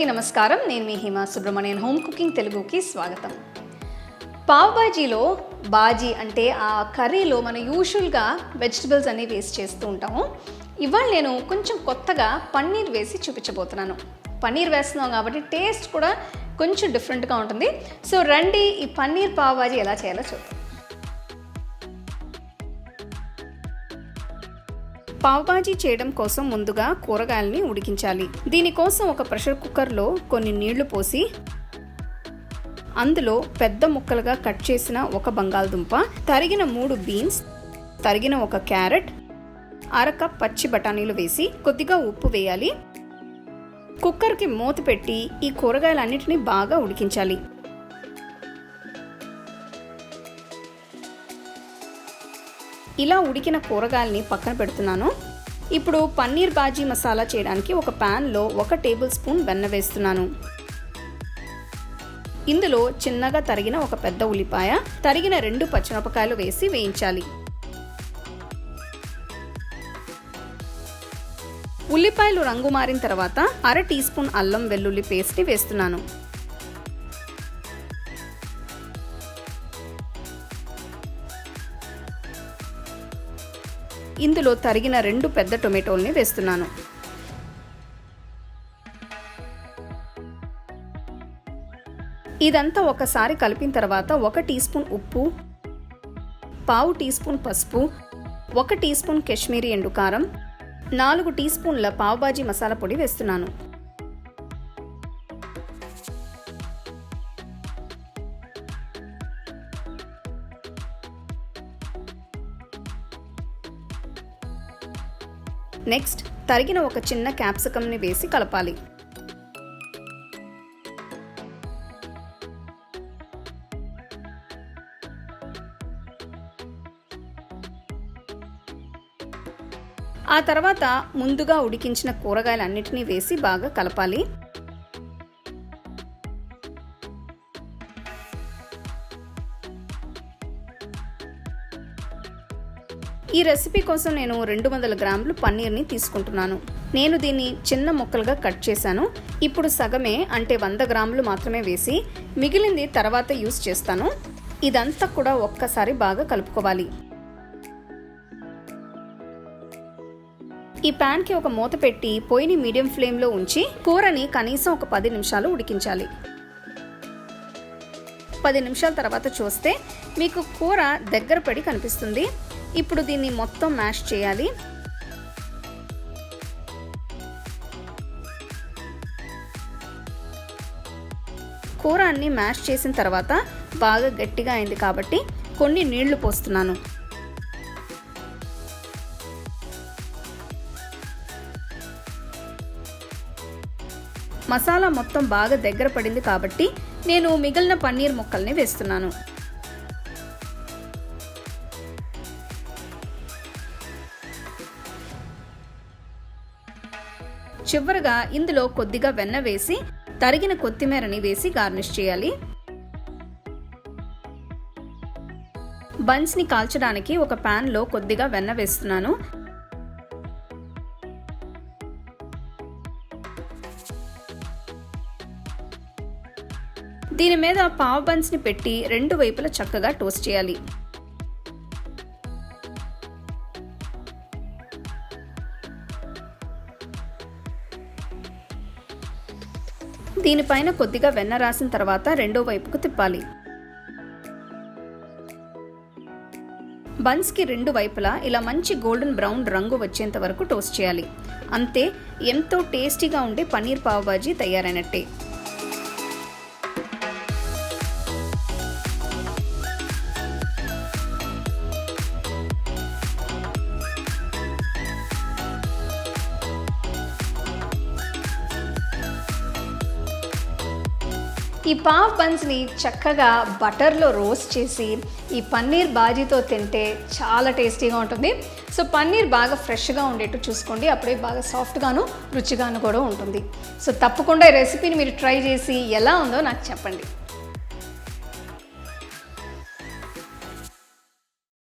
అందరికీ నమస్కారం. నేను మీ హిమా సుబ్రమణ్యన్. హోమ్ కుకింగ్ తెలుగుకి స్వాగతం. పావ్ బాజీలో బాజీ అంటే ఆ కర్రీలో మనం యూజువల్గా వెజిటబుల్స్ అన్నీ వేసి చేస్తూ ఉంటాము. ఇవాళ నేను కొంచెం కొత్తగా పన్నీర్ వేసి చూపించబోతున్నాను. పన్నీర్ వేస్తున్నాం కాబట్టి టేస్ట్ కూడా కొంచెం డిఫరెంట్గా ఉంటుంది. సో రండి ఈ పన్నీర్ పావ్ బాజీ ఎలా చేయాలో చూద్దాం. పావ్ బాజీ చేయడం కోసం ముందుగా కూరగాయలని ఉడికించాలి. దీనికోసం ఒక ప్రెషర్ కుక్కర్లో కొన్ని నీళ్లు పోసి అందులో పెద్ద ముక్కలుగా కట్ చేసిన ఒక బంగాళదుంప, తరిగిన 3 బీన్స్, తరిగిన ఒక క్యారెట్, అరకప్ పచ్చి బఠానీలు వేసి కొద్దిగా ఉప్పు వేయాలి. కుక్కర్కి మూత పెట్టి ఈ కూరగాయలన్నిటిని బాగా ఉడికించాలి. ఇలా ఉడికిన కూరగాయలని పక్కన పెడుతున్నాను. ఇప్పుడు పన్నీర్ బాజీ మసాలా చేయడానికి ఒక ప్యాన్లో 1 టేబుల్ స్పూన్ వెన్న వేస్తున్నాను. ఇందులో చిన్నగా తరిగిన ఒక పెద్ద ఉల్లిపాయ, తరిగిన 2 పచ్చిమిరపకాయలు వేసి వేయించాలి. ఉల్లిపాయలు రంగు మారిన తర్వాత 1/2 టీ స్పూన్ అల్లం వెల్లుల్లి పేస్ట్ని వేస్తున్నాను. ఇందులో తరిగిన 2 పెద్ద టొమాటోల్ని వేస్తున్నాను. ఇదంతా ఒకసారి కలిపిన తర్వాత 1 టీ స్పూన్ ఉప్పు, పావు టీ స్పూన్ పసుపు, 1 టీ స్పూన్ కాశ్మీరీ ఎండుకారం, 4 టీ స్పూన్ల పావ్ బాజీ మసాలా పొడి వేస్తున్నాను. నెక్స్ట్ తరిగిన ఒక చిన్న క్యాప్సికమ్ని వేసి కలపాలి. ఆ తర్వాత ముందుగా ఉడికించిన కూరగాయలన్నిటినీ వేసి బాగా కలపాలి. ఈ రెసిపీ కోసం నేను 200 గ్రాములు పన్నీర్ని తీసుకుంటున్నాను. నేను దీన్ని చిన్న ముక్కలుగా కట్ చేశాను. ఇప్పుడు సగమే అంటే 100 గ్రాములు మాత్రమే వేసి మిగిలింది తర్వాత యూస్ చేస్తాను. ఇదంతా కూడా ఒక్కసారి బాగా కలుపుకోవాలి. ఈ ప్యాన్కి ఒక మూత పెట్టి పొయ్యిని మీడియం ఫ్లేమ్లో ఉంచి కూరని కనీసం ఒక 10 నిమిషాలు ఉడికించాలి. 10 నిమిషాల తర్వాత చూస్తే మీకు కూర దగ్గర పడి కనిపిస్తుంది. ఇప్పుడు దీన్ని మొత్తం మ్యాష్ చేయాలి. కూర అన్ని మ్యాష్ చేసిన తర్వాత బాగా గట్టిగా అయింది కాబట్టి కొన్ని నీళ్లు పోస్తున్నాను. మసాలా మొత్తం బాగా దగ్గర పడింది కాబట్టి నేను మిగిలిన పన్నీర్ ముక్కల్ని వేస్తున్నాను. చివరగా ఇందులో కొద్దిగా వెన్న వేసి తరిగిన కొత్తిమీరని వేసి గార్నిష్ చేయాలి. బన్స్ని కాల్చడానికి ఒక ప్యాన్లో కొద్దిగా వెన్న వేస్తున్నాను. దీని మీద పావ్ బన్స్ని పెట్టి 2 వైపులా చక్కగా టోస్ట్ చేయాలి. దీనిపైన కొద్దిగా వెన్న రాసిన తర్వాత రెండో వైపుకు తిప్పాలి. బన్స్కి 2 వైపులా ఇలా మంచి గోల్డెన్ బ్రౌన్ రంగు వచ్చేంత వరకు టోస్ట్ చేయాలి. అంతే, ఎంతో టేస్టీగా ఉండే పన్నీర్ పావ్ బాజీ తయారైనట్టే. ఈ పావ్ బన్స్ని చక్కగా బటర్లో రోస్ట్ చేసి ఈ పన్నీర్ బాజీతో తింటే చాలా టేస్టీగా ఉంటుంది. సో పన్నీర్ బాగా ఫ్రెష్గా ఉండేట్టు చూసుకోండి. అప్పుడే బాగా సాఫ్ట్గాను రుచిగాను కూడా ఉంటుంది. సో తప్పకుండా ఈ రెసిపీని మీరు ట్రై చేసి ఎలా ఉందో నాకు చెప్పండి.